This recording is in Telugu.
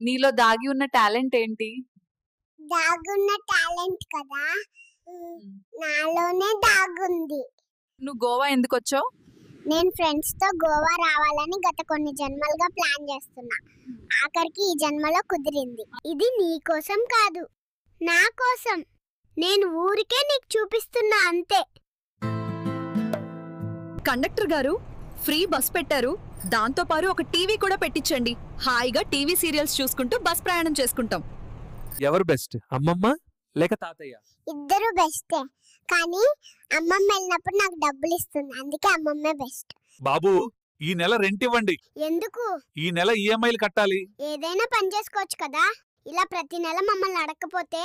నీలో దాగి ఉన్న టాలెంట్ ఏంటి? దాగున్న టాలెంట్ కదా నాలోనే దాగుంది. నువ్వు గోవా ఎందుకొచ్చావు? నేను ఫ్రెండ్స్ తో గోవా రావాలని గత కొన్ని జన్మలుగా ప్లాన్ చేస్తున్నా. ఆఖరికి ఈ జన్మలో కుదిరింది. ఇది నీ కోసం కాదు, నా కోసం. నేను ఊరికే నీకు చూపిస్తున్నా అంతే. కండక్టర్ గారు, ఫ్రీ బస్ పెట్టారు, దాంతో పాటు ఒక టీవీ కూడా పెట్టించండి. హాయిగా టీవీ సీరియల్స్ చూసుకుంటూ బస్ ప్రయాణం చేసుకుంటాం. ఎవరు బెస్ట్, అమ్మమ్మ లేక తాతయ్య? ఇద్దరు బెస్టే, కానీ అమ్మమ్మ వెళ్ళినప్పుడు నాకు డబ్బులు ఇస్తుంది, అందుకే అమ్మమ్మే బెస్ట్. బాబు, ఈ నెల రెంట్ ఇవ్వండి. ఎందుకు? ఈ నెల ఈఎంఐలు కట్టాలి. ఏదైనా పని చేసుకోవచ్చు కదా. ఇలా ప్రతి నెల మమ్మల్ని అడగకపోతే